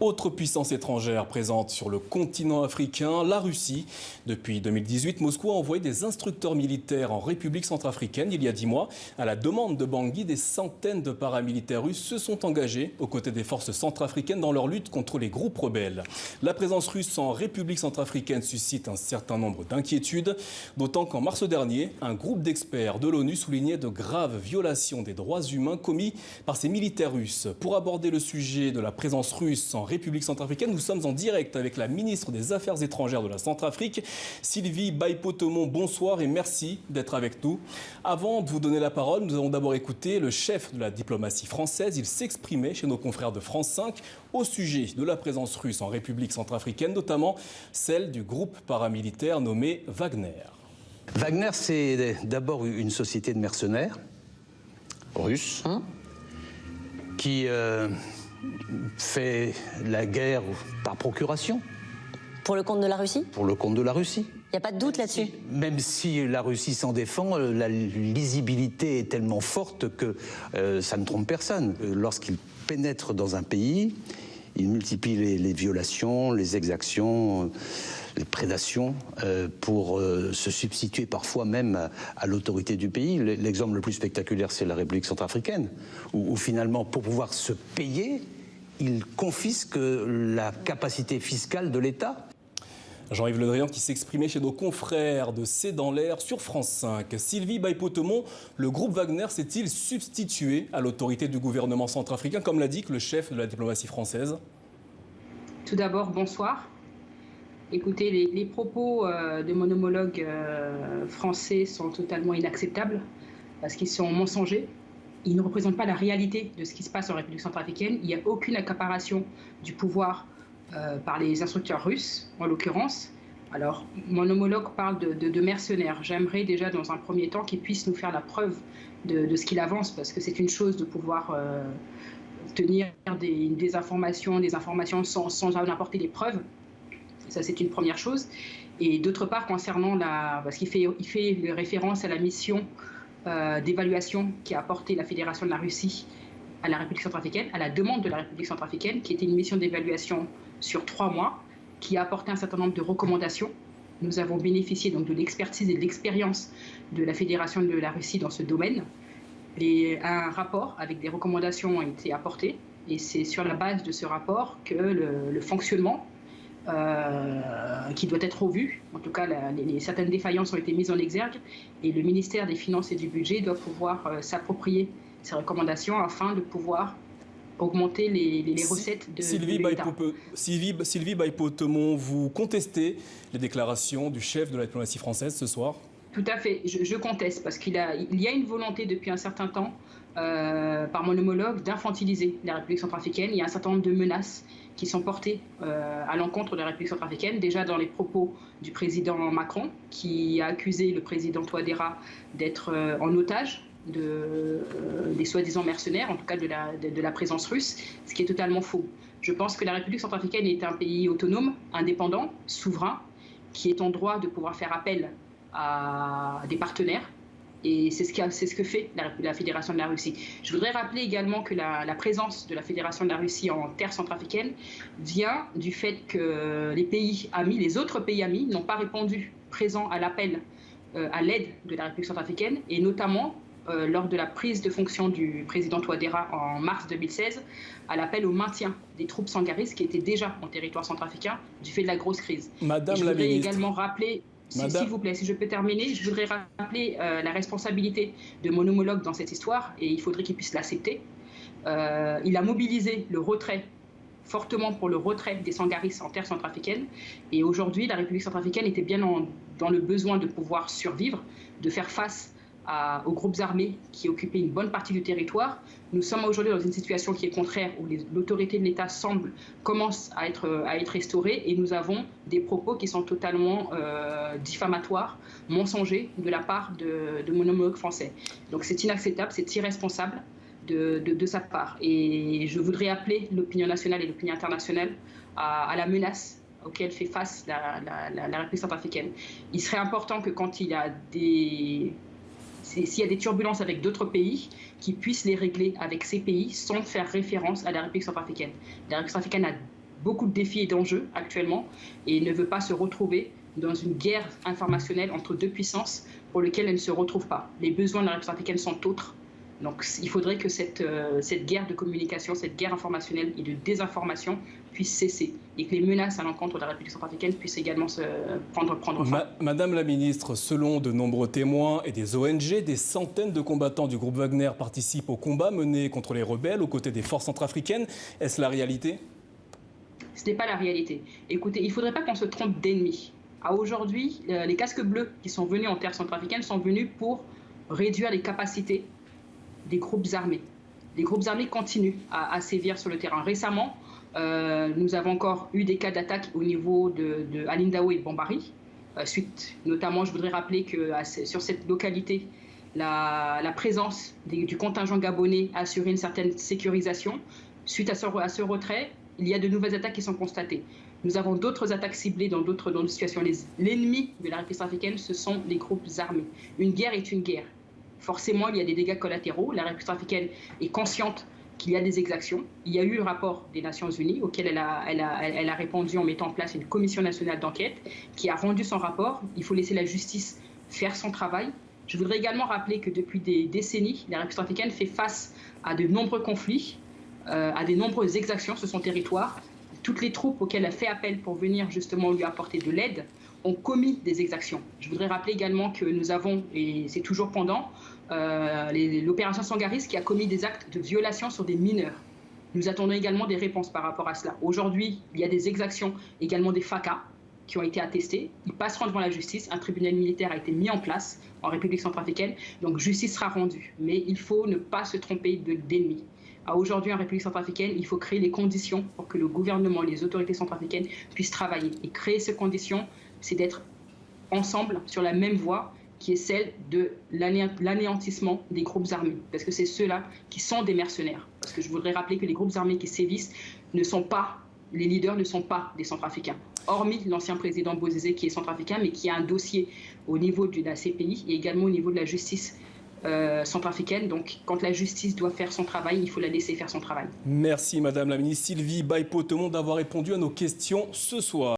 Autre puissance étrangère présente sur le continent africain, la Russie. Depuis 2018, Moscou a envoyé des instructeurs militaires en République centrafricaine. Il y a 10 mois, à la demande de Bangui, des centaines de paramilitaires russes se sont engagés aux côtés des forces centrafricaines dans leur lutte contre les groupes rebelles. La présence russe en République centrafricaine suscite un certain nombre d'inquiétudes, d'autant qu'en mars dernier, un groupe d'experts de l'ONU soulignait de graves violations des droits humains commis par ces militaires russes. Pour aborder le sujet de la présence russe en République centrafricaine, nous sommes en direct avec la ministre des Affaires étrangères de la Centrafrique, Sylvie Baipotomon. Bonsoir et merci d'être avec nous. Avant de vous donner la parole, nous allons d'abord écouter le chef de la diplomatie française. Il s'exprimait chez nos confrères de France 5 au sujet de la présence russe en République centrafricaine, notamment celle du groupe paramilitaire nommé Wagner. Wagner, c'est d'abord une société de mercenaires russes qui fait la guerre par procuration. Pour le compte de la Russie ? Pour le compte de la Russie. Il n'y a pas de doute là-dessus ? Même si la Russie s'en défend, la lisibilité est tellement forte que ça ne trompe personne. Lorsqu'ils pénètrent dans un pays, ils multiplient les violations, les exactions, les prédations pour se substituer parfois même à l'autorité du pays. L'exemple le plus spectaculaire, c'est la République centrafricaine, où finalement, pour pouvoir se payer, ils confisquent la capacité fiscale de l'État. Jean-Yves Le Drian qui s'exprimait chez nos confrères de C'est dans l'air sur France 5. Sylvie Baipotomon, le groupe Wagner s'est-il substitué à l'autorité du gouvernement centrafricain, comme l'a dit le chef de la diplomatie française? Tout d'abord, bonsoir. Écoutez, les propos de mon homologue français sont totalement inacceptables parce qu'ils sont mensongers. Ils ne représentent pas la réalité de ce qui se passe en République centrafricaine. Il n'y a aucune accaparation du pouvoir par les instructeurs russes, en l'occurrence. Alors, mon homologue parle de mercenaires. J'aimerais déjà, dans un premier temps, qu'il puisse nous faire la preuve de ce qu'il avance, parce que c'est une chose de pouvoir tenir des informations sans apporter des preuves. Ça, c'est une première chose. Et d'autre part, concernant parce qu'il fait référence à la mission d'évaluation qui a apporté la Fédération de la Russie à la République centrafricaine, à la demande de la République centrafricaine, qui était une mission d'évaluation sur 3 mois, qui a apporté un certain nombre de recommandations. Nous avons bénéficié donc de l'expertise et de l'expérience de la Fédération de la Russie dans ce domaine. Un rapport avec des recommandations a été apporté, et c'est sur la base de ce rapport que le fonctionnement qui doit être revu. En tout cas, certaines défaillances ont été mises en exergue, et le ministère des Finances et du Budget doit pouvoir s'approprier ces recommandations afin de pouvoir augmenter les recettes de l'État. Sylvie Baipotomon, vous contestez les déclarations du chef de la diplomatie française ce soir? Tout à fait, je conteste, parce qu'il y a une volonté depuis un certain temps par mon homologue d'infantiliser la République centrafricaine. Il y a un certain nombre de menaces qui sont portées à l'encontre de la République centrafricaine, déjà dans les propos du président Macron, qui a accusé le président Touadéra d'être en otage des soi-disant mercenaires, en tout cas de la présence russe, ce qui est totalement faux. Je pense que la République centrafricaine est un pays autonome, indépendant, souverain, qui est en droit de pouvoir faire appel à des partenaires, et c'est ce que fait la Fédération de la Russie. Je voudrais rappeler également que la présence de la Fédération de la Russie en terre centrafricaine vient du fait que les autres pays amis n'ont pas répondu présent à l'appel à l'aide de la République centrafricaine, et notamment lors de la prise de fonction du président Touadéra en mars 2016, à l'appel au maintien des troupes sangaristes qui étaient déjà en territoire centrafricain du fait de la grosse crise. Madame je la voudrais ministre. également rappeler, s'il vous plaît, si je peux terminer, je voudrais rappeler la responsabilité de mon homologue dans cette histoire, et il faudrait qu'il puisse l'accepter. Il a mobilisé le retrait, fortement pour le retrait des sangaristes en terre centrafricaine, et aujourd'hui la République centrafricaine était bien dans le besoin de pouvoir survivre, de faire face aux groupes armés qui occupaient une bonne partie du territoire. Nous sommes aujourd'hui dans une situation qui est contraire, où l'autorité de l'État commence à être restaurée, et nous avons des propos qui sont totalement diffamatoires, mensongers de la part de mon homologue français. Donc c'est inacceptable, c'est irresponsable de sa part. Et je voudrais appeler l'opinion nationale et l'opinion internationale à la menace auquel fait face la République centrafricaine. Il serait important que quand il y a s'il y a des turbulences avec d'autres pays, qu'ils puissent les régler avec ces pays sans faire référence à la République centrafricaine. La République centrafricaine a beaucoup de défis et d'enjeux actuellement et ne veut pas se retrouver dans une guerre informationnelle entre deux puissances pour lesquelles elle ne se retrouve pas. Les besoins de la République centrafricaine sont autres. Donc il faudrait que cette guerre de communication, cette guerre informationnelle et de désinformation puisse cesser et que les menaces à l'encontre de la République centrafricaine puissent également prendre fin. Madame la ministre, selon de nombreux témoins et des ONG, des centaines de combattants du groupe Wagner participent au combat mené contre les rebelles aux côtés des forces centrafricaines. Est-ce la réalité? Ce n'est pas la réalité. Écoutez, il ne faudrait pas qu'on se trompe d'ennemis. Aujourd'hui, les casques bleus qui sont venus en terre centrafricaine sont venus pour réduire les capacités des groupes armés. Les groupes armés continuent à sévir sur le terrain. Récemment, nous avons encore eu des cas d'attaque au niveau de Alindao et Bambari. Suite, notamment, je voudrais rappeler que sur cette localité, la présence du contingent gabonais a assuré une certaine sécurisation. Suite à ce retrait, il y a de nouvelles attaques qui sont constatées. Nous avons d'autres attaques ciblées dans d'autres situations. L'ennemi de la République centrafricaine, ce sont les groupes armés. Une guerre est une guerre. Forcément, il y a des dégâts collatéraux. La République centrafricaine est consciente qu'il y a des exactions. Il y a eu le rapport des Nations Unies auquel elle a répondu en mettant en place une commission nationale d'enquête qui a rendu son rapport. Il faut laisser la justice faire son travail. Je voudrais également rappeler que depuis des décennies, la République centrafricaine fait face à de nombreux conflits, à de nombreuses exactions sur son territoire. Toutes les troupes auxquelles elle a fait appel pour venir justement lui apporter de l'aide ont commis des exactions. Je voudrais rappeler également que nous avons, et c'est toujours pendant, l'opération Sangaris qui a commis des actes de violation sur des mineurs. Nous attendons également des réponses par rapport à cela. Aujourd'hui, il y a des exactions, également des FACA, qui ont été attestées. Ils passeront devant la justice. Un tribunal militaire a été mis en place en République centrafricaine. Donc justice sera rendue. Mais il faut ne pas se tromper d'ennemis. Aujourd'hui, en République centrafricaine, il faut créer les conditions pour que le gouvernement et les autorités centrafricaines puissent travailler. Et créer ces conditions, c'est d'être ensemble sur la même voie qui est celle de l'anéantissement des groupes armés. Parce que c'est ceux-là qui sont des mercenaires. Parce que je voudrais rappeler que les groupes armés qui sévissent ne sont pas, les leaders ne sont pas des Centrafricains. Hormis l'ancien président Bozizé qui est centrafricain, mais qui a un dossier au niveau de la CPI et également au niveau de la justice centrafricaine. Donc, quand la justice doit faire son travail, il faut la laisser faire son travail. Merci Madame la ministre Sylvie Baï-Potemon d'avoir répondu à nos questions ce soir.